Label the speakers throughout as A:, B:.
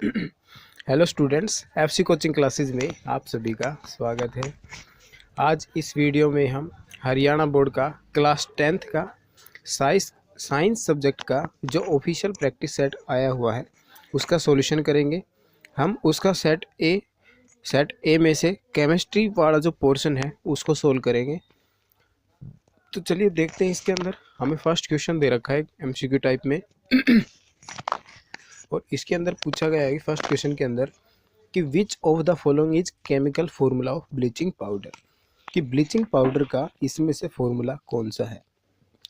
A: Hello students, FC coaching classes में आप सभी का स्वागत है। आज इस वीडियो में हम हरियाणा बोर्ड का क्लास 10th का साइंस सब्जेक्ट का जो ऑफिशियल प्रैक्टिस सेट आया हुआ है उसका सॉल्यूशन करेंगे। हम उसका सेट ए में से केमिस्ट्री वाला जो पोर्शन है उसको सोल्व करेंगे। तो चलिए देखते हैं। इसके अंदर हमें फर्स्ट क्वेश्चन दे रखा है एमसीक्यू टाइप में और इसके अंदर पूछा गया है कि फर्स्ट क्वेश्चन के अंदर कि which of the following is chemical formula of bleaching powder, कि ब्लीचिंग पाउडर का इसमें से फॉर्मूला कौन सा है।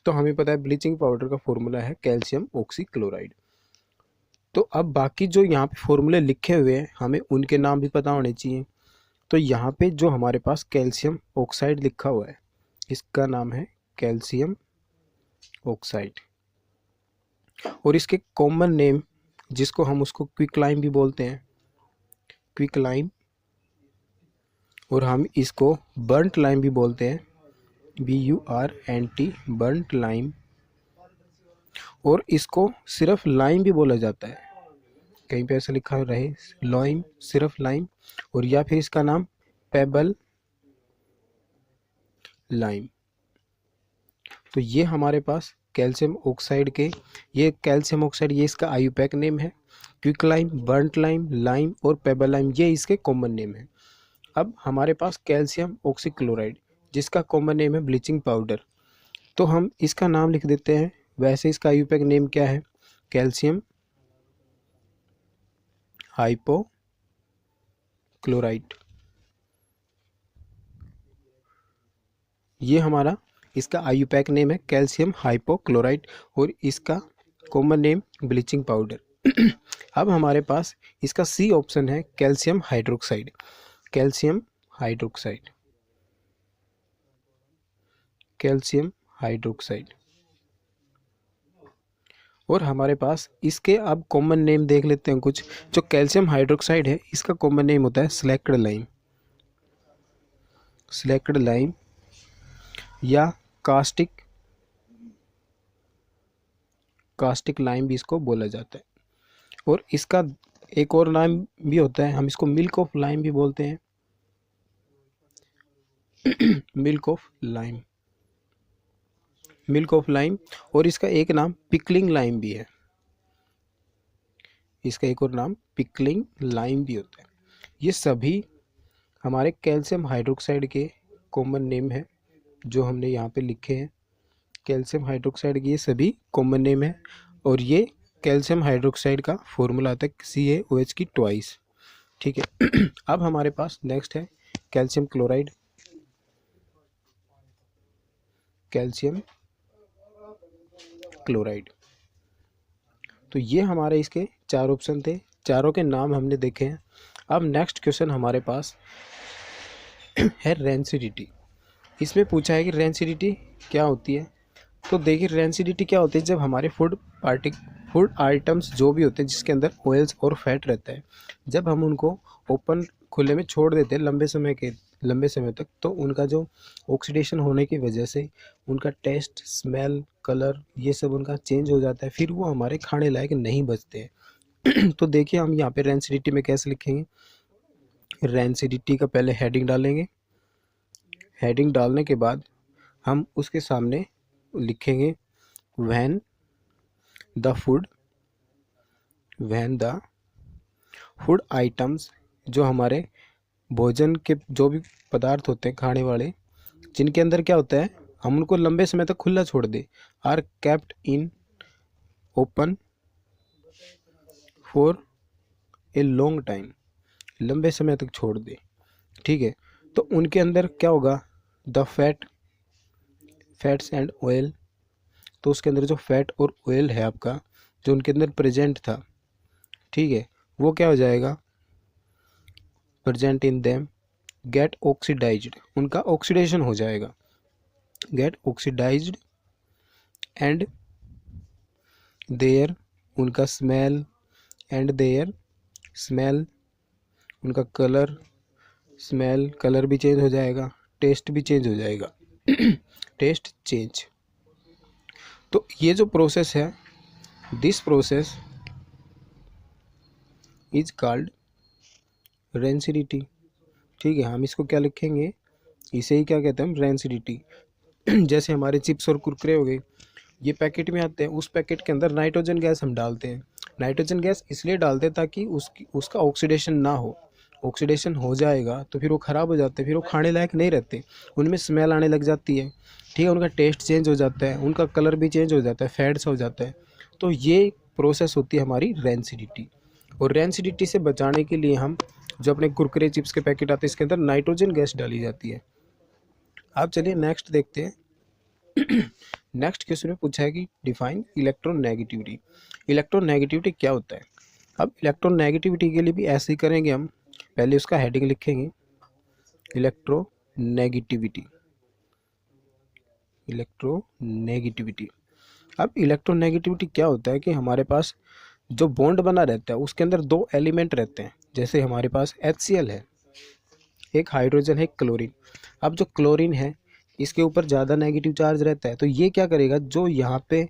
A: तो हमें पता है ब्लीचिंग पाउडर का फॉर्मूला है कैल्शियम ऑक्सीक्लोराइड। तो अब बाकी जो यहाँ पे फॉर्मूले लिखे हुए हैं हमें उनके नाम भी पता होने चाहिए। तो यहाँ पे जो हमारे पास कैल्शियम ऑक्साइड लिखा हुआ है इसका नाम है कैल्शियम ऑक्साइड, और इसके कॉमन नेम जिसको हम उसको क्विक लाइम भी बोलते हैं, क्विक लाइम, और हम इसको बर्नट लाइम भी बोलते हैं, BURNT, बर्नट लाइम। और इसको सिर्फ लाइम भी बोला जाता है, कहीं पे ऐसा लिखा रहे लाइम, सिर्फ लाइम, और या फिर इसका नाम पेबल लाइम। तो ये हमारे पास कैल्शियम ऑक्साइड के, ये कैल्शियम ऑक्साइड ये इसका आयुपैक नेम है। Quick lime, burnt lime, lime और पेबल लाइम ये इसके कॉमन नेम है। अब हमारे पास कैल्शियम ऑक्सीक्लोराइड जिसका कॉमन नेम है ब्लीचिंग पाउडर, तो हम इसका नाम लिख देते हैं। वैसे इसका आयुपैक नेम क्या है, कैल्शियम हाइपोक्लोराइड। ये हमारा इसका आयुपैक नेम है कैल्शियम हाइपोक्लोराइड और इसका कॉमन नेम ब्लीचिंग पाउडर। अब हमारे पास इसका सी ऑप्शन है calcium hydroxide, calcium hydroxide, calcium hydroxide. और हमारे पास इसके अब कॉमन नेम देख लेते हैं कुछ। जो कैल्शियम हाइड्रोक्साइड है इसका कॉमन नेम होता है स्लैक्ड लाइम, स्लैक्ड लाइम या कास्टिक, कास्टिक लाइम भी इसको बोला जाता है। और इसका एक और नाम भी होता है, हम इसको मिल्क ऑफ लाइम भी बोलते हैं, milk of lime, milk of lime. और इसका एक नाम पिकलिंग लाइम भी है, इसका एक और नाम पिकलिंग लाइम भी होता है। ये सभी हमारे कैल्शियम हाइड्रोक्साइड के कॉमन नेम है जो हमने यहाँ पे लिखे हैं। कैल्शियम हाइड्रोक्साइड के ये सभी कॉमन नेम है और ये कैल्शियम हाइड्रोक्साइड का फॉर्मूला आता है CaOH की ट्वाइस। ठीक है। अब हमारे पास नेक्स्ट है कैल्शियम क्लोराइड, कैल्शियम क्लोराइड। तो ये हमारे इसके चार ऑप्शन थे, चारों के नाम हमने देखे हैं। अब नेक्स्ट क्वेश्चन हमारे पास है रेंसिडिटी। इसमें पूछा है कि रेंसिडिटी क्या होती है। तो देखिए रेंसिडिटी क्या होती है, जब हमारे फूड आइटम्स जो भी होते हैं जिसके अंदर ऑयल्स और फैट रहता है, जब हम उनको ओपन खुले में छोड़ देते हैं लंबे समय तक, तो उनका जो ऑक्सीडेशन होने की वजह से उनका टेस्ट, स्मेल, कलर ये सब उनका चेंज हो जाता है, फिर वो हमारे खाने लायक नहीं बचते हैं। तो देखिए हम यहाँ पे रेंसिडिटी में कैसे लिखेंगे। रेंसिडिटी का पहले हेडिंग डालेंगे, हेडिंग डालने के बाद हम उसके सामने लिखेंगे व्हेन द फूड आइटम्स, जो हमारे भोजन के जो भी पदार्थ होते हैं खाने वाले, जिनके अंदर क्या होता है हम उनको लंबे समय तक खुला छोड़ दे, or kept in open for a long time, लंबे समय तक छोड़ दे। ठीक है। तो उनके अंदर क्या होगा, द फैट्स एंड ऑयल, तो उसके अंदर जो फैट और ऑयल है आपका जो उनके अंदर प्रेजेंट था, ठीक है, वो क्या हो जाएगा, present in them get oxidised, उनका ऑक्सीडेशन हो जाएगा, गेट ऑक्सीडाइज्ड, एंड देयर, उनका स्मेल, एंड देयर स्मेल, उनका कलर, स्मेल कलर भी चेंज हो जाएगा, टेस्ट भी चेंज हो जाएगा। Taste change. तो ये जो प्रोसेस है, this process is called rancidity. ठीक है, हम इसको क्या लिखेंगे, इसे ही क्या कहते हैं हम, रेंसिडिटी। जैसे हमारे चिप्स और कुरकुरे हो गए, ये पैकेट में आते हैं, उस पैकेट के अंदर नाइट्रोजन गैस हम डालते हैं। नाइट्रोजन गैस इसलिए डालते हैं ताकि उसका ऑक्सीडेशन ना हो। ऑक्सीडेशन हो जाएगा तो फिर वो ख़राब हो जाते हैं, फिर वो खाने लायक नहीं रहते, उनमें स्मेल आने लग जाती है। ठीक है, उनका टेस्ट चेंज हो जाता है, उनका कलर भी चेंज हो जाता है, फैट्स हो जाता है। तो ये प्रोसेस होती है हमारी रेंसिडिटी। और रेंसिडिटी से बचाने के लिए हम जो अपने कुरकुरे चिप्स के पैकेट आते हैं इसके अंदर नाइट्रोजन गैस डाली जाती है। अब चलिए नेक्स्ट देखते हैं। नेक्स्ट क्वेश्चन में पूछा है कि डिफाइन इलेक्ट्रोनेगेटिविटी। इलेक्ट्रोनेगेटिविटी क्या होता है। अब इलेक्ट्रोनेगेटिविटी के लिए भी ऐसे ही करेंगे हम, पहले उसका हेडिंग लिखेंगे इलेक्ट्रोनेगेटिविटी। इलेक्ट्रोनेगेटिविटी, अब इलेक्ट्रोनेगेटिविटी क्या होता है कि हमारे पास जो बॉन्ड बना रहता है उसके अंदर दो एलिमेंट रहते हैं। जैसे हमारे पास HCl है, एक हाइड्रोजन है, एक क्लोरीन। अब जो क्लोरीन है इसके ऊपर ज़्यादा नेगेटिव चार्ज रहता है, तो ये क्या करेगा, जो यहाँ पे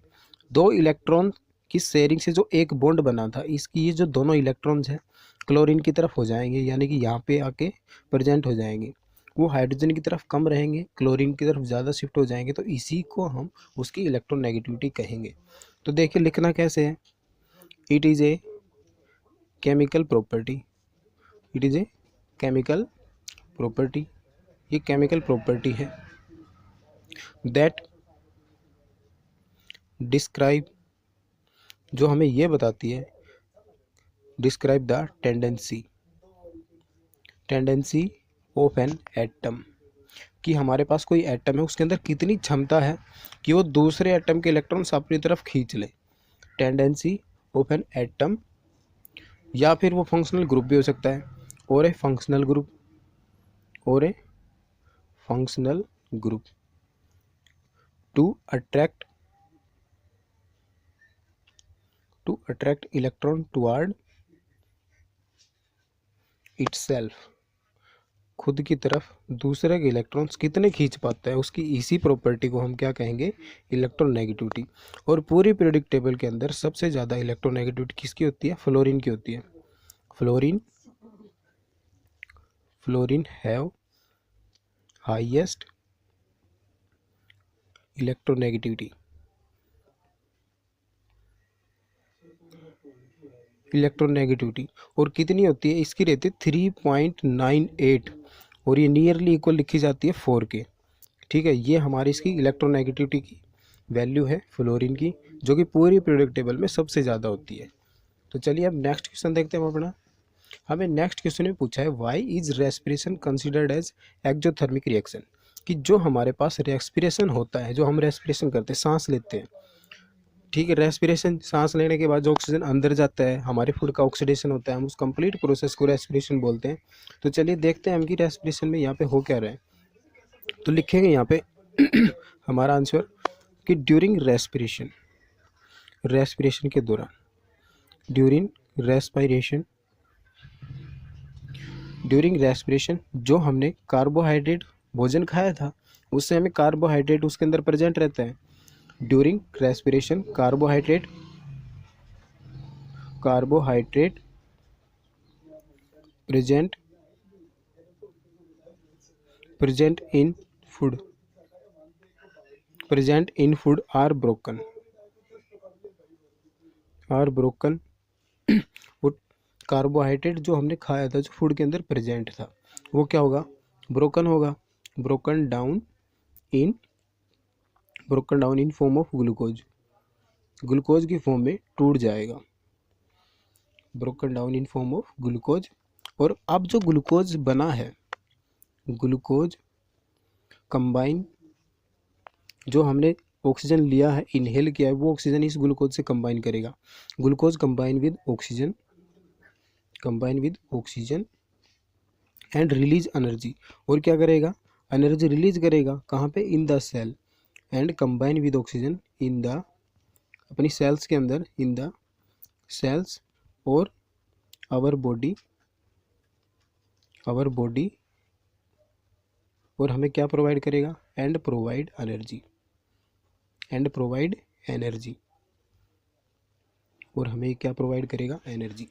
A: दो इलेक्ट्रॉन की शेयरिंग से जो एक बॉन्ड बना था, इसकी ये जो दोनों इलेक्ट्रॉन्स हैं क्लोरीन की तरफ हो जाएंगे, यानी कि यहाँ पे आके प्रेजेंट हो जाएंगे। वो हाइड्रोजन की तरफ कम रहेंगे, क्लोरीन की तरफ ज़्यादा शिफ्ट हो जाएंगे, तो इसी को हम उसकी इलेक्ट्रोनेगेटिविटी कहेंगे। तो देखिए लिखना कैसे है, it is a chemical property. It is a chemical property, ये केमिकल प्रॉपर्टी है दैट डिस्क्राइब, जो हमें ये बताती है, describe the tendency of an atom, कि हमारे पास कोई एटम है उसके अंदर कितनी क्षमता है कि वो दूसरे एटम के इलेक्ट्रॉन्स अपनी तरफ खींच ले। टेंडेंसी ऑफ एन एटम, या फिर वो फंक्शनल ग्रुप भी हो सकता है, और ए फंक्शनल ग्रुप, और a functional group to attract electron toward itself, खुद की तरफ दूसरे के इलेक्ट्रॉन्स कितने खींच पाता है, उसकी इसी प्रॉपर्टी को हम क्या कहेंगे, इलेक्ट्रोनेगेटिविटी। और पूरी पीरियोडिक टेबल के अंदर सबसे ज़्यादा इलेक्ट्रोनेगेटिविटी किसकी होती है, फ्लोरीन की होती है। फ्लोरीन हैव हाईएस्ट इलेक्ट्रोनेगेटिविटी और कितनी होती है, इसकी रहती है 3.98, और ये नियरली इक्वल लिखी जाती है 4 के। ठीक है, ये हमारी इसकी इलेक्ट्रोनेगेटिविटी की वैल्यू है फ्लोरीन की, जो कि पूरी पीरियोडिक टेबल में सबसे ज़्यादा होती है। तो चलिए अब नेक्स्ट क्वेश्चन देखते हैं हम अपना। हमें नेक्स्ट क्वेश्चन में पूछा है why is respiration considered as exothermic reaction, कि जो हमारे पास रेस्पिरेशन होता है, जो हम रेस्पिरेशन करते हैं, सांस लेते हैं। ठीक है, रेस्पिरेशन, सांस लेने के बाद जो ऑक्सीजन अंदर जाता है, हमारे फूड का ऑक्सीडेशन होता है, हम उस कंप्लीट प्रोसेस को रेस्पिरेशन बोलते हैं। तो चलिए देखते हैं हम कि रेस्पिरेशन में यहाँ पे हो क्या रहा है। तो लिखेंगे यहाँ पे हमारा आंसर कि ड्यूरिंग रेस्पिरेशन के दौरान, ड्यूरिंग रेस्पिरेशन जो हमने कार्बोहाइड्रेट भोजन खाया था, उससे हमें कार्बोहाइड्रेट उसके अंदर प्रेजेंट रहता है। During respiration carbohydrate present in food are broken वो कार्बोहाइड्रेट जो हमने खाया था, जो फूड के अंदर प्रेजेंट था, वो क्या होगा, ब्रोकन होगा, broken down in form of glucose की फॉर्म में टूट जाएगा, broken down in form of glucose. और अब जो ग्लूकोज बना है, ग्लूकोज कंबाइन, जो हमने ऑक्सीजन लिया है, इनहेल किया है, वो ऑक्सीजन इस ग्लूकोज से कंबाइन करेगा। Glucose combine with oxygen and release energy, और क्या करेगा, एनर्जी रिलीज करेगा, कहाँ पे, in the cell, and combine with oxygen in the, अपनी सेल्स के अंदर, इन द सेल्स, और आवर बॉडी, और हमें क्या प्रोवाइड करेगा, एंड प्रोवाइड एनर्जी, और हमें क्या प्रोवाइड करेगा, एनर्जी।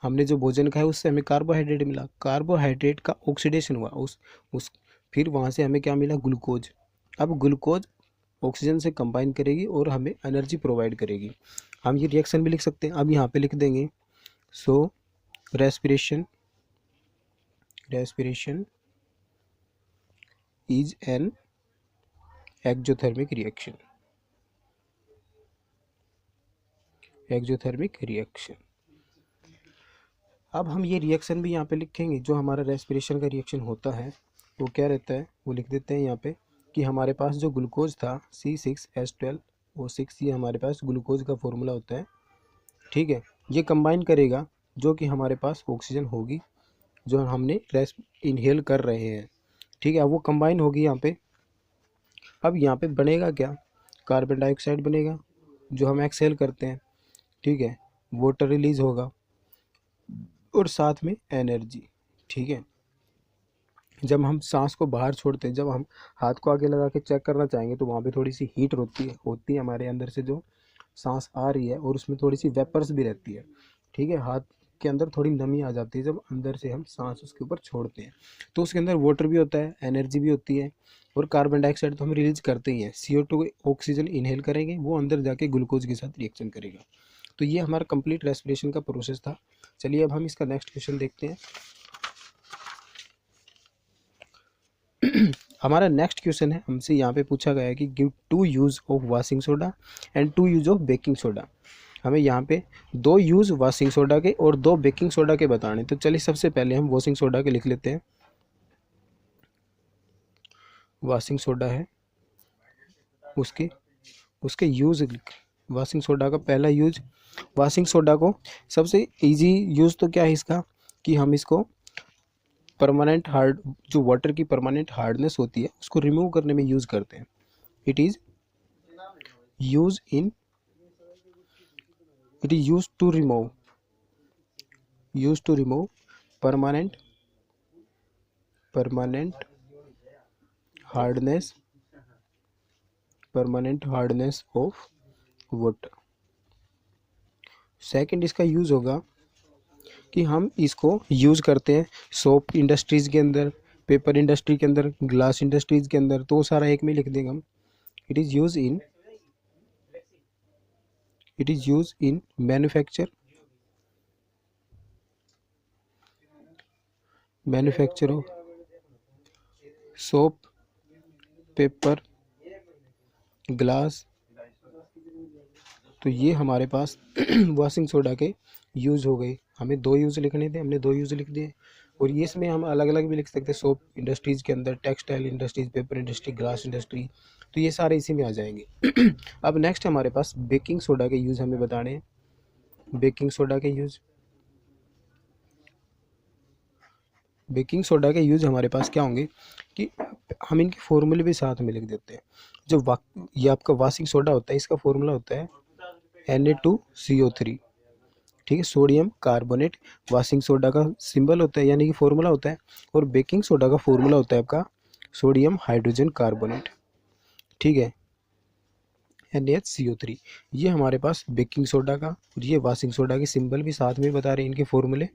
A: हमने जो भोजन खाया उससे हमें कार्बोहाइड्रेट मिला, कार्बोहाइड्रेट का ऑक्सीडेशन हुआ, उस फिर वहाँ से हमें क्या मिला, ग्लूकोज। अब ग्लूकोज ऑक्सीजन से कंबाइन करेगी और हमें एनर्जी प्रोवाइड करेगी। हम ये रिएक्शन भी लिख सकते हैं, अब यहाँ पे लिख देंगे so respiration is an exothermic reaction, अब हम ये रिएक्शन भी यहाँ पे लिखेंगे। जो हमारा रेस्पिरेशन का रिएक्शन होता है वो क्या रहता है, वो लिख देते हैं यहाँ पे कि हमारे पास जो ग्लूकोज था C6H12O6, ये हमारे पास ग्लूकोज का फॉर्मूला होता है। ठीक है, ये कंबाइन करेगा जो कि हमारे पास ऑक्सीजन होगी जो हमने इनहेल कर रहे हैं। ठीक है, अब वो कंबाइन होगी यहाँ पे। अब यहाँ पे बनेगा क्या, कार्बन डाइऑक्साइड बनेगा जो हम एक्सहेल करते हैं। ठीक है, वाटर रिलीज होगा और साथ में एनर्जी। ठीक है, जब हम सांस को बाहर छोड़ते हैं, जब हम हाथ को आगे लगा के चेक करना चाहेंगे तो वहाँ पे थोड़ी सी हीट होती है हमारे अंदर से जो सांस आ रही है, और उसमें थोड़ी सी वेपर्स भी रहती है। ठीक है, हाथ के अंदर थोड़ी नमी आ जाती है जब अंदर से हम सांस उसके ऊपर छोड़ते हैं, तो उसके अंदर वाटर भी होता है, एनर्जी भी होती है, और कार्बन डाइऑक्साइड तो हम रिलीज करते ही हैं। CO2 ऑक्सीजन इनहेल करेंगे, वो अंदर जाके ग्लूकोज के साथ रिएक्शन करेगा। तो ये हमारा कंप्लीट रेस्पिरेशन का प्रोसेस था। चलिए अब हम इसका नेक्स्ट क्वेश्चन देखते हैं। हमारा नेक्स्ट क्वेश्चन है, हमसे यहाँ पे पूछा गया है कि give 2 use of washing soda and 2 use of baking soda. हमें यहाँ पे 2 यूज़ वॉशिंग सोडा के और 2 बेकिंग सोडा के बताने। तो चलिए सबसे पहले हम वॉशिंग सोडा के लिख लेते हैं। वॉशिंग सोडा है, उसके यूज़, वॉशिंग सोडा का पहला यूज, वॉशिंग सोडा को सबसे इजी यूज़ तो क्या है इसका कि हम इसको परमानेंट हार्ड, जो वाटर की परमानेंट हार्डनेस होती है उसको रिमूव करने में यूज़ करते हैं। It is use to remove permanent hardness of water. Second इसका यूज़ होगा कि हम इसको यूज़ करते हैं सोप इंडस्ट्रीज़ के अंदर, पेपर इंडस्ट्री के अंदर, ग्लास इंडस्ट्रीज़ के अंदर, तो सारा एक में लिख देंगे हम। It is use in manufacture of soap, paper, glass. तो ये हमारे पास वॉशिंग सोडा के यूज़ हो गए। हमें 2 यूज़ लिखने थे, हमने 2 यूज़ लिख दिए। और ये इसमें हम अलग अलग भी लिख सकते हैं, सोप इंडस्ट्रीज़ के अंदर, textile industries, paper industry, glass industry, तो ये सारे इसी में आ जाएंगे। अब नेक्स्ट हमारे पास बेकिंग सोडा के यूज़ हमें बताने हैं। बेकिंग सोडा के यूज़ हमारे पास क्या होंगे कि हम इनके फॉर्मूले भी साथ में लिख देते हैं। जो ये आपका वॉशिंग सोडा होता है, इसका फॉर्मूला होता है Na2CO3। ठीक है, सोडियम कार्बोनेट वॉशिंग सोडा का सिंबल होता है, यानी कि फॉर्मूला होता है। और बेकिंग सोडा का फॉर्मूला होता है आपका सोडियम हाइड्रोजन कार्बोनेट। ठीक है, NaHCO3। ये हमारे पास बेकिंग सोडा का, और ये वॉशिंग सोडा के सिंबल भी साथ में बता रहे हैं। इनके फॉर्मूले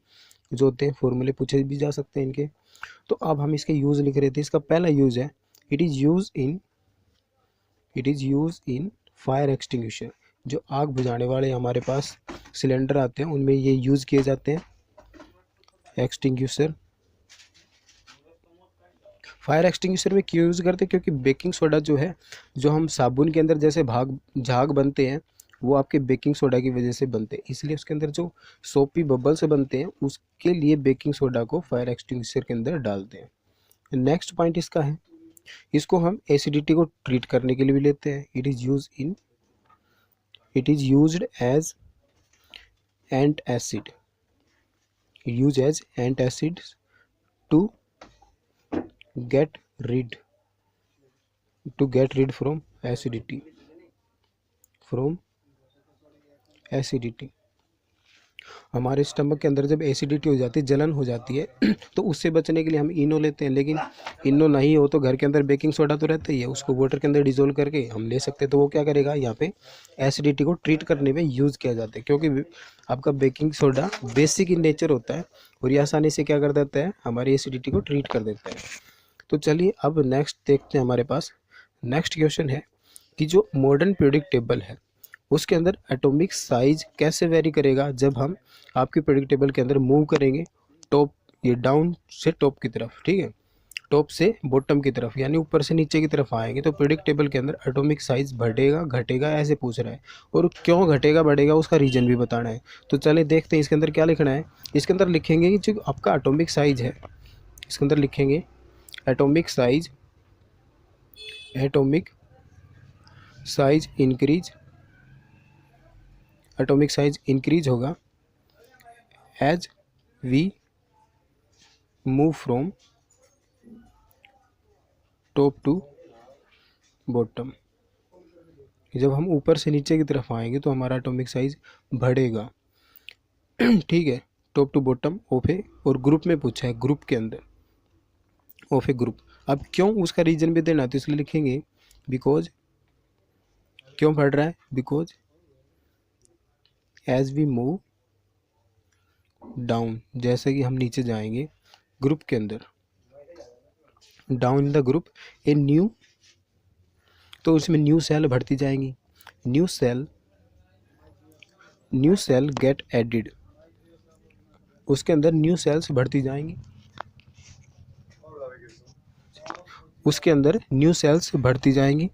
A: जो होते हैं, फॉर्मूले पूछे भी जा सकते हैं इनके। तो अब हम इसके यूज़ लिख रहे थे। इसका पहला यूज़ है it is use in fire extinguisher. जो आग बुझाने वाले हमारे पास सिलेंडर आते हैं उनमें ये यूज़ किए जाते हैं, एक्सटिंग्विशर। फायर एक्सटिंग्विशर में क्यों यूज़ करते हैं, क्योंकि बेकिंग सोडा जो है, जो हम साबुन के अंदर जैसे झाग बनते हैं, वो आपके बेकिंग सोडा की वजह से बनते हैं। इसलिए उसके अंदर जो सोपी बबल से बनते हैं, उसके लिए बेकिंग सोडा को फायर एक्सटिंग्विशर के अंदर डालते हैं। नेक्स्ट पॉइंट इसका है, इसको हम एसिडिटी को ट्रीट करने के लिए भी लेते हैं। It is used as antacid to get rid from acidity हमारे स्टमक के अंदर जब एसिडिटी हो जाती है, जलन हो जाती है तो उससे बचने के लिए हम इनो लेते हैं, लेकिन इनो नहीं हो तो घर के अंदर बेकिंग सोडा तो रहता ही है, उसको वाटर के अंदर डिजोल्व करके हम ले सकते हैं। तो वो क्या करेगा, यहाँ पे एसिडिटी को ट्रीट करने में यूज़ किया जाता है, क्योंकि आपका baking soda basic in nature होता है और ये आसानी से क्या कर देता है, हमारी एसिडिटी को ट्रीट कर देता है। तो चलिए अब नेक्स्ट देखते हैं, हमारे पास नेक्स्ट क्वेश्चन है कि जो मॉडर्न पीरियोडिक टेबल है उसके अंदर एटॉमिक साइज कैसे वेरी करेगा जब हम आपकी पीरियोडिक टेबल के अंदर मूव करेंगे टॉप, ये डाउन से टॉप की तरफ, ठीक है, टॉप से बॉटम की तरफ, यानी ऊपर से नीचे की तरफ आएंगे तो पीरियोडिक टेबल के अंदर एटॉमिक साइज बढ़ेगा घटेगा, ऐसे पूछ रहा है, और क्यों घटेगा बढ़ेगा उसका रीजन भी बताना है। तो चले देखते हैं इसके अंदर क्या लिखना है। इसके अंदर लिखेंगे कि जो आपका एटॉमिक साइज है, इसके अंदर लिखेंगे atomic size, atomic size increase, atomic size increase होगा as we move from top to bottom. जब हम ऊपर से नीचे की तरफ आएंगे तो हमारा एटॉमिक साइज बढ़ेगा, ठीक है, टॉप टू बॉटम ऑफ ए, और ग्रुप में पूछा है, ग्रुप के अंदर ऑफ ए ग्रुप। अब क्यों उसका रीजन भी देना है तो इसलिए लिखेंगे बिकॉज, क्यों बढ़ रहा है, because as we move down, जैसे कि हम नीचे जाएंगे ग्रुप के अंदर, down in the group a new, तो उसमें न्यू सेल बढ़ती जाएंगी, न्यू सेल गेट एडिड, उसके अंदर न्यू सेल्स बढ़ती जाएंगी, उसके अंदर न्यू सेल्स बढ़ती जाएंगी,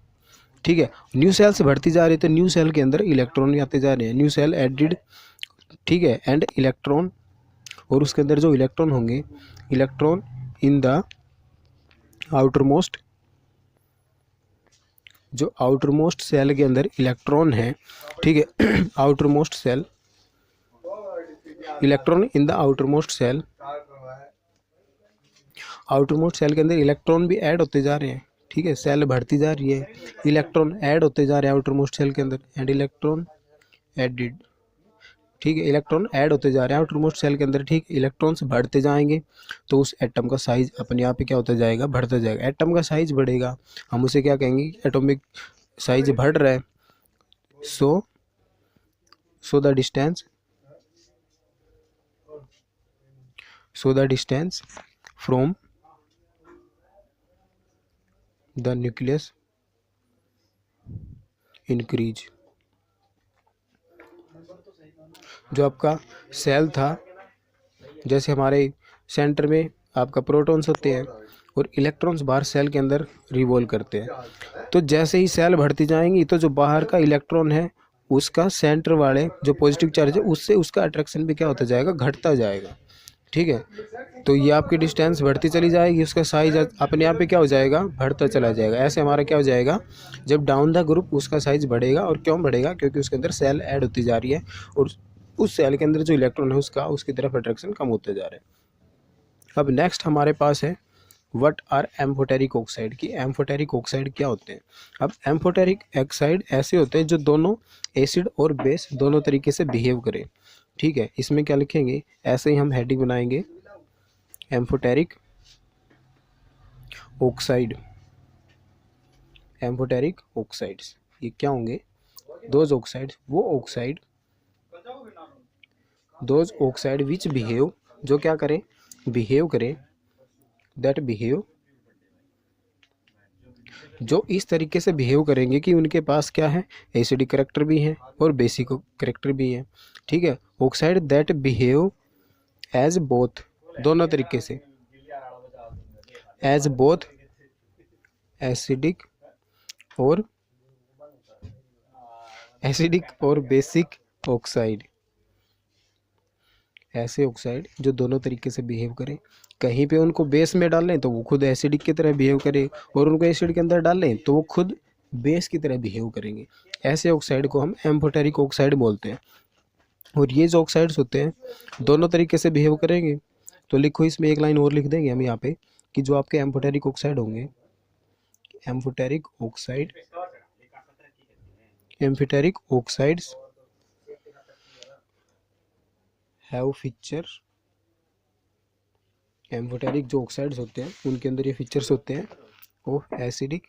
A: ठीक है। न्यू सेल्स बढ़ती जा रही है तो न्यू सेल के अंदर इलेक्ट्रॉन आते जा रहे हैं, न्यू सेल एडिड, ठीक है, एंड इलेक्ट्रॉन, और उसके अंदर जो इलेक्ट्रॉन होंगे, electron in the outermost, जो आउटर मोस्ट सेल के अंदर इलेक्ट्रॉन है, ठीक है, outermost shell, electron in the outermost shell, outermost shell के अंदर इलेक्ट्रॉन भी ऐड होते जा रहे हैं, ठीक है, सेल बढ़ती जा रही है, इलेक्ट्रॉन ऐड होते जा रहे हैं आउटर मोस्ट सेल के अंदर, एंड इलेक्ट्रॉन एडिड, ठीक है, इलेक्ट्रॉन ऐड होते जा रहे हैं आउटर मोस्ट सेल के अंदर, ठीक, इलेक्ट्रॉन्स बढ़ते जाएंगे तो उस एटम का साइज अपने आप ही क्या होता जाएगा, बढ़ता जाएगा। एटम का साइज बढ़ेगा, हम उसे क्या कहेंगे, एटॉमिक साइज बढ़ रहा है, so the distance, so the distance from the nucleus increase. जो आपका सेल था, जैसे हमारे सेंटर में आपका प्रोटॉन्स होते हैं और इलेक्ट्रॉन्स बाहर सेल के अंदर रिवॉल्व करते हैं, तो जैसे ही सेल बढ़ती जाएंगी तो जो बाहर का इलेक्ट्रॉन है उसका सेंटर वाले जो पॉजिटिव चार्ज है उससे उसका अट्रैक्शन भी क्या होता जाएगा, घटता जाएगा, ठीक है। तो ये आपकी डिस्टेंस बढ़ती चली जाएगी, उसका साइज अपने आप ही क्या हो जाएगा, बढ़ता चला जाएगा। ऐसे हमारा क्या हो जाएगा, जब डाउन द ग्रुप उसका साइज बढ़ेगा, और क्यों बढ़ेगा, क्योंकि उसके अंदर सेल ऐड होती जा रही है और उस सेल के अंदर जो इलेक्ट्रॉन है उसका उसकी तरफ अट्रैक्शन कम होते जा रहे हैं। अब नेक्स्ट हमारे पास है व्हाट आर एम्फोटेरिक ऑक्साइड, की एम्फोटेरिक ऑक्साइड क्या होते हैं। अब एम्फोटेरिक ऑक्साइड ऐसे होते हैं जो दोनों एसिड और बेस दोनों तरीके से बिहेव करें, ठीक है। इसमें क्या लिखेंगे, ऐसे ही हम हेडिंग बनाएंगे, एम्फोटेरिक ऑक्साइड, एम्फोटेरिक ऑक्साइड्स ये क्या होंगे, दोज ऑक्साइड, वो oxide, those oxide which behave, जो क्या करें, बिहेव करें, दैट बिहेव, जो इस तरीके से बिहेव करेंगे कि उनके पास क्या है, एसिडिक करेक्टर भी है और बेसिक करेक्टर भी है, ठीक है। Oxide that behave as both, दोनों तरीके से, एज बोथ एसिडिक और बेसिक ऑक्साइड, ऐसे ऑक्साइड जो दोनों तरीके से बिहेव करें, कहीं पे उनको बेस में डालें तो वो खुद एसिडिक की तरह बिहेव करे, और उनको एसिड के अंदर डालें तो वो खुद बेस की तरह बिहेव करेंगे। ऐसे ऑक्साइड को हम एम्फोटेरिक ऑक्साइड बोलते हैं। और ये जो ऑक्साइड्स होते हैं दोनों तरीके से बिहेव करेंगे, तो लिखो इसमें एक लाइन और लिख देंगे हम यहाँ पे कि जो आपके एम्फोटेरिक ऑक्साइड होंगे, amphoteric oxide, amphoteric oxides have feature, amphoteric जो ऑक्साइड्स होते हैं उनके अंदर ये फीचर्स होते हैं of acidic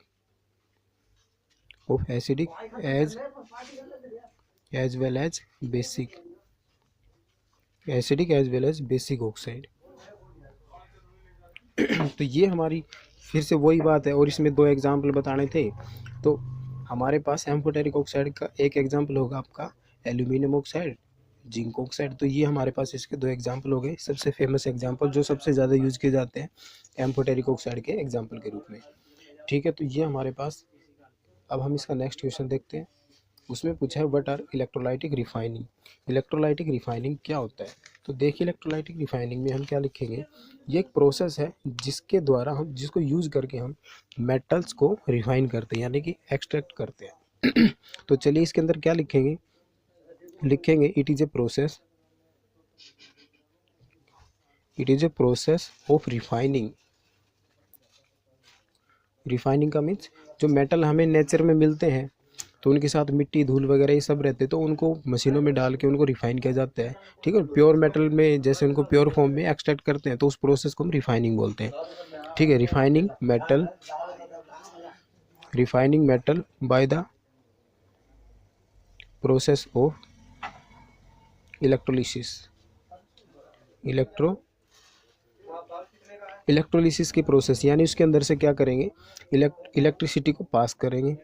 A: as well as basic, acidic as well as basic oxide. तो ये हमारी फिर से वही बात है, और इसमें दो एग्जाम्पल बताने थे। तो हमारे पास एम्फोटेरिक ऑक्साइड का एक एग्जाम्पल होगा आपका एल्यूमिनियम ऑक्साइड, जिंक ऑक्साइड। तो ये हमारे पास इसके दो एग्जाम्पल हो गए, सबसे फेमस एग्जाम्पल जो सबसे ज़्यादा यूज किए जाते हैं एम्फोटेरिक ऑक्साइड के एग्जाम्पल के रूप में। ठीक है, तो ये हमारे पास। अब हम इसका नेक्स्ट क्वेश्चन देखते हैं। उसमें पूछा है what are electrolytic refining. Electrolytic refining क्या होता है? तो देखिए इलेक्ट्रोलाइटिक रिफाइनिंग में हम क्या लिखेंगे, ये एक प्रोसेस है जिसके द्वारा हम, जिसको यूज़ करके हम मेटल्स को रिफाइन करते हैं, यानी कि एक्सट्रैक्ट करते हैं। तो चलिए इसके अंदर क्या लिखेंगे, it is a process of refining. Refining का मीन्स जो मेटल हमें नेचर में मिलते हैं तो उनके साथ मिट्टी धूल वगैरह ये सब रहते हैं, तो उनको मशीनों में डाल के उनको रिफाइन किया जाता है। ठीक है, प्योर मेटल में जैसे उनको प्योर फॉर्म में एक्सट्रैक्ट करते हैं तो उस प्रोसेस को हम रिफाइनिंग बोलते हैं। ठीक है, refining metal by the process of electrolysis की प्रोसेस, यानी उसके अंदर से क्या करेंगे, इलेक्ट्रिसिटी को पास करेंगे।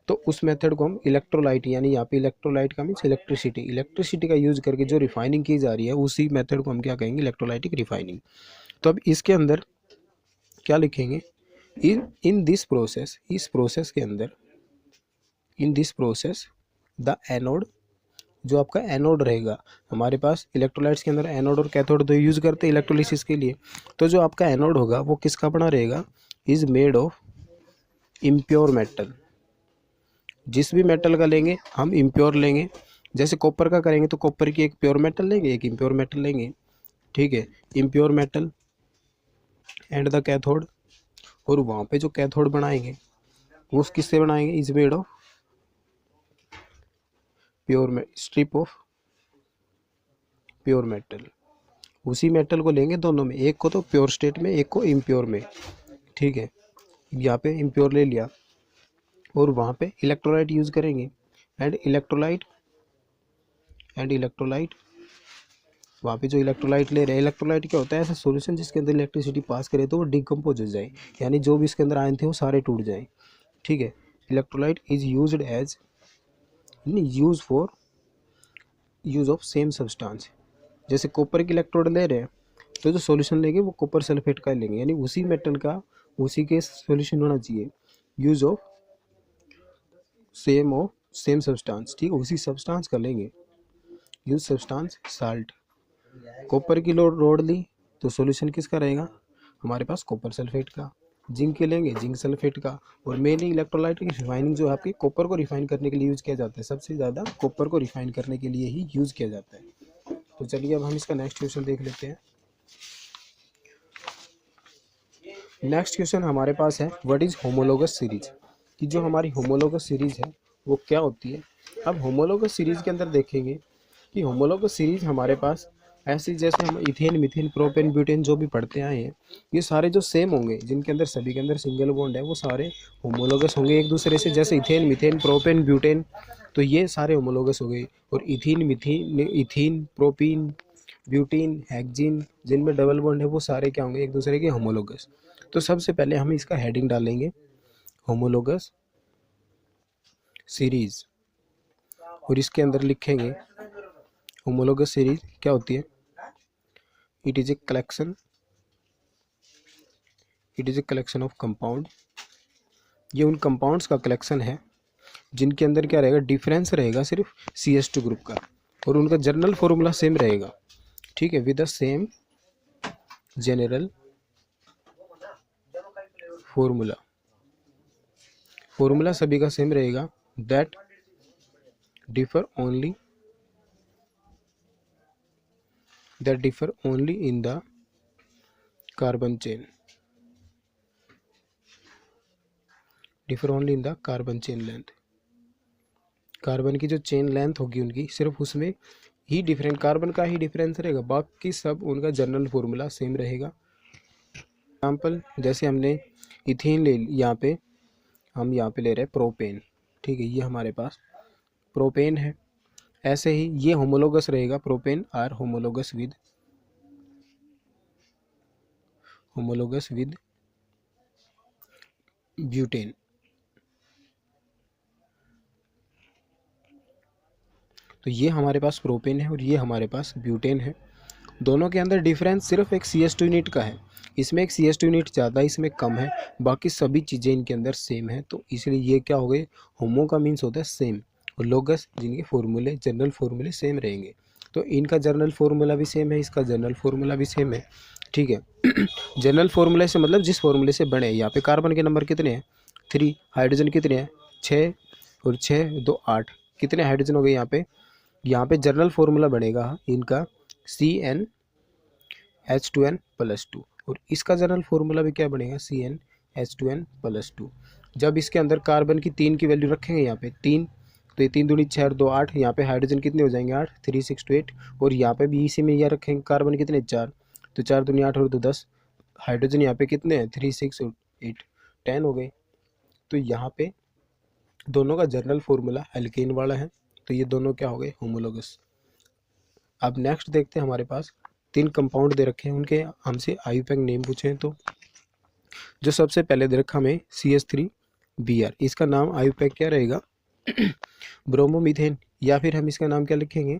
A: तो उस मेथड को हम इलेक्ट्रोलाइट, यानी यहाँ पे इलेक्ट्रोलाइट का मीन्स इलेक्ट्रिसिटी का यूज करके जो रिफाइनिंग की जा रही है उसी मेथड को हम क्या कहेंगे, इलेक्ट्रोलाइटिक रिफाइनिंग। तो अब इसके अंदर क्या लिखेंगे, इन दिस प्रोसेस, इस प्रोसेस के अंदर, in this process the anode, जो आपका एनोड रहेगा, हमारे पास इलेक्ट्रोलाइट्स के अंदर एनोड और कैथोड तो यूज करते हैं इलेक्ट्रोलिसिस के लिए। तो जो आपका एनोड होगा वो किसका बना रहेगा, is made of impure metal. जिस भी मेटल का लेंगे हम इम्प्योर लेंगे, जैसे कॉपर का करेंगे तो कॉपर की एक प्योर मेटल लेंगे, एक इम्प्योर मेटल लेंगे। ठीक है, impure metal and the cathode, और वहाँ पे जो कैथोड बनाएंगे वो किससे बनाएंगे, is made of strip of pure metal. उसी मेटल को लेंगे दोनों में, एक को तो प्योर स्टेट में, एक को इम्प्योर में। ठीक है, यहाँ पे इम्प्योर ले लिया और वहाँ पे इलेक्ट्रोलाइट यूज करेंगे, एंड इलेक्ट्रोलाइट वहाँ पे जो इलेक्ट्रोलाइट ले रहे हैं, इलेक्ट्रोलाइट क्या होता है, ऐसा सॉल्यूशन जिसके अंदर इलेक्ट्रिसिटी पास करे तो वो डिकम्पोज हो जाए, यानी जो भी इसके अंदर आयन थे वो सारे टूट जाए। ठीक है, electrolyte is used as use of same substance. जैसे कॉपर की इलेक्ट्रोड ले रहे हैं तो जो सॉल्यूशन लेंगे वो कॉपर सल्फेट का लेंगे, यानी उसी मेटल का उसी के सॉल्यूशन होना चाहिए। यूज ऑफ सेम सब्सटेंस, ठीक है, उसी सब्सटेंस का लेंगे। यूज सब्सटेंस साल्ट, कॉपर की रोड ली तो सॉल्यूशन किसका रहेगा, हमारे पास कॉपर सल्फेट का। जिंक के लेंगे जिंक सल्फेट का। और मेनली इलेक्ट्रोलाइट की रिफाइनिंग जो है आपकी कॉपर को रिफाइन करने के लिए यूज़ किया जाता है, सबसे ज़्यादा कॉपर को रिफाइन करने के लिए ही यूज़ किया जाता है। तो चलिए अब हम इसका नेक्स्ट क्वेश्चन देख लेते हैं। नेक्स्ट क्वेश्चन हमारे पास है व्हाट इज़ होमोलोगस सीरीज, कि जो हमारी होमोलोगस सीरीज है वो क्या होती है। अब होमोलोगस सीरीज के अंदर देखेंगे कि होमोलोगस सीरीज हमारे पास ऐसी, जैसे हम इथेन मिथेन प्रोपेन ब्यूटेन जो भी पढ़ते आए हैं, ये सारे जो सेम होंगे, जिनके अंदर सभी के अंदर सिंगल बॉन्ड है, वो सारे होमोलोगस होंगे एक दूसरे से। जैसे इथेन मिथेन प्रोपेन ब्यूटेन, तो ये सारे होमोलोगस हो गए। और इथीन प्रोपीन ब्यूटीन हेक्जीन, जिनमें डबल बॉन्ड है, वो सारे क्या होंगे, एक दूसरे के होमोलोगस। तो सबसे पहले हम इसका हेडिंग डालेंगे होमोलोगस सीरीज, और इसके अंदर लिखेंगे होमोलोगस सीरीज क्या होती है, it is a collection of compound. ये उन कंपाउंड्स का कलेक्शन है जिनके अंदर क्या रहेगा, डिफरेंस रहेगा सिर्फ CH2 ग्रुप का, और उनका जनरल फॉर्मूला सेम रहेगा। ठीक है, with the same general formula सभी का सेम रहेगा। That differ only in the carbon chain, length. Carbon की जो चेन लेंथ होगी उनकी, सिर्फ उसमें ही डिफरेंट, कार्बन का ही डिफरेंस रहेगा, बाकी सब उनका जनरल फॉर्मूला सेम रहेगा। एग्जाम्पल जैसे हमने इथेन ले यहाँ पे, हम यहाँ पे ले रहे हैं प्रोपेन, ठीक है, ये हमारे पास प्रोपेन है। ऐसे ही ये होमोलोगस रहेगा, propane are homologous with butane. तो ये हमारे पास प्रोपेन है और ये हमारे पास ब्यूटेन है। दोनों के अंदर डिफरेंस सिर्फ एक CS2 यूनिट का है, इसमें एक CS2 यूनिट ज़्यादा है, इसमें कम है, बाकी सभी चीज़ें इनके अंदर सेम है। तो इसलिए ये क्या हो गए, होमो का मीन्स होता है सेम, और लोगस जिनके फॉर्मूले जनरल फॉर्मूले सेम रहेंगे। तो इनका जनरल फार्मूला भी सेम है, इसका जनरल फार्मूला भी सेम है, ठीक है। जनरल फार्मूले से मतलब जिस फार्मूले से बने, यहाँ पे कार्बन के नंबर कितने हैं 3, हाइड्रोजन कितने हैं 6, और 6 2 8, कितने हाइड्रोजन हो गए यहाँ पे। यहाँ पे जनरल फार्मूला बनेगा इनका CnH2n+2, और इसका जनरल फार्मूला भी क्या बनेगा CnH2n+2। जब इसके अंदर कार्बन की 3 की वैल्यू रखेंगे यहाँ पे 3, तो ये 3 दूनी 6 और 2 8, यहाँ पे हाइड्रोजन कितने हो जाएंगे 8, 3 6 2 8, और यहाँ पे भी इसी में यह रखेंगे कार्बन कितने 4, तो 4 दूनी 8 और 2 10, हाइड्रोजन यहाँ पे कितने हैं 3 6 और 8 10 हो गए। तो यहाँ पे दोनों का जनरल फार्मूला एल्केन वाला है, तो ये दोनों क्या हो गए होमोलोगस। अब नेक्स्ट देखते हैं, हमारे पास 3 कंपाउंड दे रखे हैं, उनके हमसे आईयूपैक नेम पूछे हैं। तो जो सबसे पहले दे रखा हमें CH3Br, इसका नाम आईयूपैक क्या रहेगा ब्रोमोमीथेन, या फिर हम इसका नाम क्या लिखेंगे,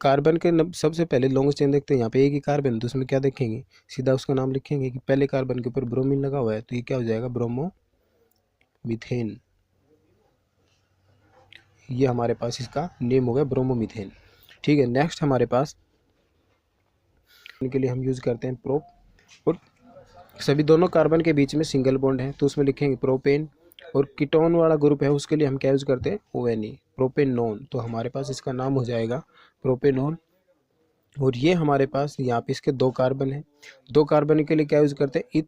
A: कार्बन के सबसे पहले लॉन्ग चेन देखते हैं, यहाँ पे एक ही कार्बन, तो उसमें क्या देखेंगे सीधा उसका नाम लिखेंगे कि पहले कार्बन के ऊपर ब्रोमीन लगा हुआ है, तो ये क्या हो जाएगा ब्रोमोमीथेन। ये हमारे पास इसका नेम हो गया ब्रोमोमीथेन, ठीक है। नेक्स्ट हमारे पास इनके लिए हम यूज़ करते हैं प्रोप, और सभी दोनों कार्बन के बीच में सिंगल बॉन्ड है, तो उसमें लिखेंगे प्रोपेन, और कीटोन वाला ग्रुप है उसके लिए हम क्या यूज़ करते हैं ONE, प्रोपेनोन। तो हमारे पास इसका नाम हो जाएगा प्रोपेनोन। और ये हमारे पास यहाँ पे इसके 2 कार्बन है, 2 कार्बन के लिए क्या यूज़ करते हैं इथ,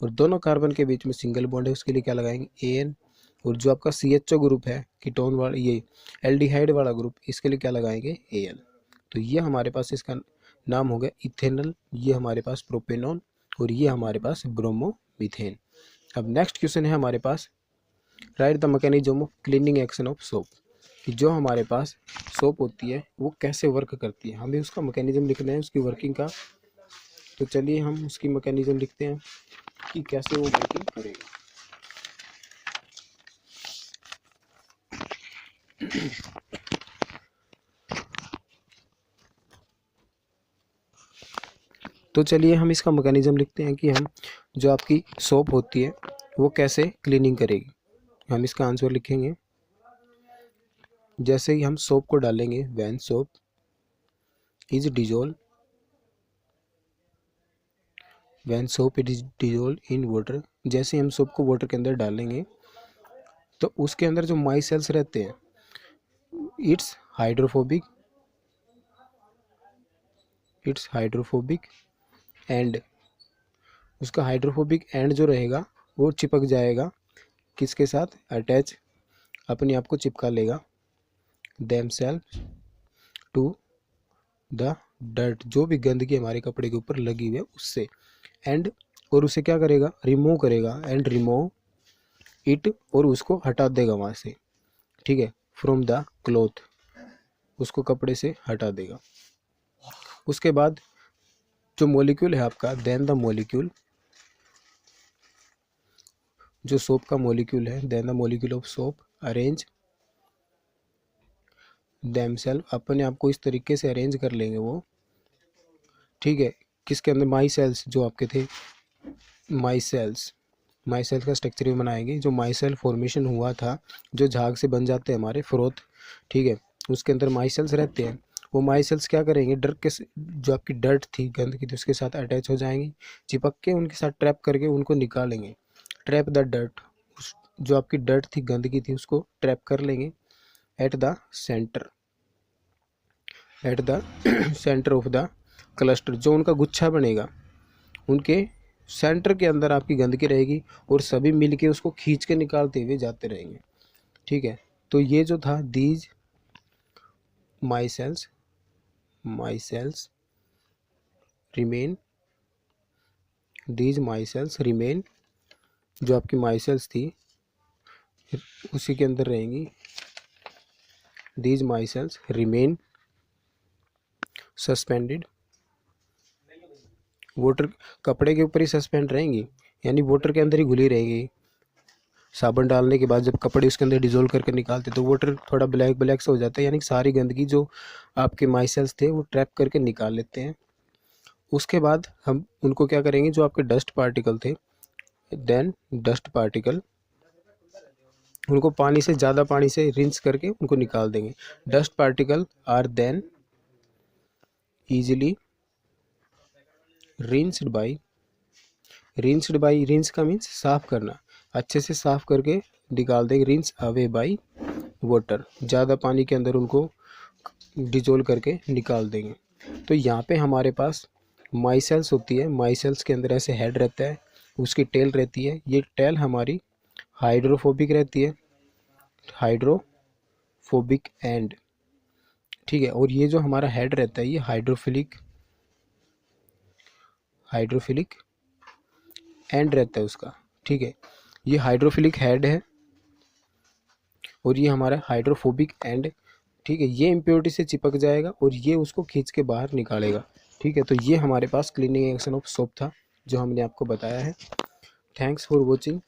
A: और दोनों कार्बन के बीच में सिंगल बॉन्ड है उसके लिए क्या लगाएंगे AN, और जो आपका CHO ग्रुप है कीटोन वाला, ये एल्डिहाइड वाला ग्रुप, इसके लिए क्या लगाएंगे AL। तो ये हमारे पास इसका नाम हो गया इथेनल, ये हमारे पास प्रोपेनॉन, और ये हमारे पास ब्रोमोमीथेन। अब नेक्स्ट क्वेश्चन है हमारे पास, write the mechanism of cleaning action of soap, कि जो हमारे पास सोप होती है वो कैसे वर्क करती है, हमें उसका मैकेनिज्म लिखना है उसकी वर्किंग का। तो चलिए हम उसकी मैकेनिज्म लिखते हैं कि कैसे वो वर्किंग करेगा। तो चलिए हम इसका मैकेनिज्म लिखते हैं कि हम जो आपकी सोप होती है वो कैसे क्लीनिंग करेगी। हम इसका आंसर लिखेंगे, जैसे ही हम सोप को डालेंगे, when soap is dissolve in water, जैसे हम सोप को वाटर के अंदर डालेंगे तो उसके अंदर जो माई सेल्स रहते हैं इट्स हाइड्रोफोबिक एंड, उसका हाइड्रोफोबिक एंड जो रहेगा वो चिपक जाएगा, किसके साथ अटैच, अपने आप को चिपका लेगा देमसेल्फ टू द डर्ट, जो भी गंदगी हमारे कपड़े के ऊपर लगी हुई है उससे, एंड और उसे क्या करेगा रिमूव करेगा, एंड रिमूव इट, और उसको हटा देगा वहाँ से, ठीक है, फ्रॉम द क्लॉथ, उसको कपड़े से हटा देगा। उसके बाद जो मॉलिक्यूल है आपका, देन द मॉलिक्यूल, जो सोप का मॉलिक्यूल है, then the molecule of soap arrange themselves, अपने आप को इस तरीके से अरेंज कर लेंगे वो, ठीक है, किसके अंदर माई सेल्स जो आपके थे, माई सेल्स का स्ट्रक्चर भी बनाएंगे, जो माई सेल फॉर्मेशन हुआ था, जो झाग से बन जाते हैं हमारे फ्रोथ, ठीक है, उसके अंदर माई सेल्स रहते हैं। वो माई सेल्स क्या करेंगे, डर्ट के जो आपकी डर्ट थी गंदगी थी उसके साथ अटैच हो जाएंगी, चिपक के उनके साथ ट्रैप करके उनको निकालेंगे, ट्रैप द डर्ट, उस जो आपकी डर्ट थी गंदगी थी उसको ट्रैप कर लेंगे at the centre of the cluster, जो उनका गुच्छा बनेगा उनके सेंटर के अंदर आपकी गंदगी रहेगी, और सभी मिलके उसको खींच के निकालते हुए जाते रहेंगे, ठीक है। तो ये जो था these micelles remain, these micelles remain, जो आपकी माई सेल्स थी उसी के अंदर रहेंगी। These micelles remain suspended, water, कपड़े के ऊपर ही सस्पेंड रहेंगी, यानी वाटर के अंदर ही घुली रहेगी। साबुन डालने के बाद जब कपड़े उसके अंदर डिजोल्व करके निकालते तो वाटर थोड़ा ब्लैक ब्लैक सा हो जाता है, यानी सारी गंदगी जो आपके माई सेल्स थे वो ट्रैप करके निकाल लेते हैं। उसके बाद हम उनको क्या करेंगे, जो आपके डस्ट पार्टिकल थे, देन डस्ट पार्टिकल, उनको पानी से, ज़्यादा पानी से रिंस करके उनको निकाल देंगे। Dust particle are then easily rinsed by, rinse का मीन्स साफ करना, अच्छे से साफ करके निकाल देंगे। रिंस अवे बाई वाटर, ज़्यादा पानी के अंदर उनको डिजोल्व करके निकाल देंगे। तो यहाँ पे हमारे पास माई सेल्स होती है, माई सेल्स के अंदर ऐसे हेड रहता है, उसकी टेल रहती है, ये टेल हमारी हाइड्रोफोबिक रहती है, हाइड्रोफोबिक एंड, ठीक है। और ये जो हमारा हेड रहता है ये हाइड्रोफिलिक एंड रहता है उसका, ठीक है। ये हाइड्रोफिलिक हेड है और ये हमारा हाइड्रोफोबिक एंड, ठीक है। ये इम्प्योरिटी से चिपक जाएगा और ये उसको खींच के बाहर निकालेगा, ठीक है। तो ये हमारे पास क्लीनिंग एक्शन ऑफ सोप था जो हमने आपको बताया है। Thanks for watching.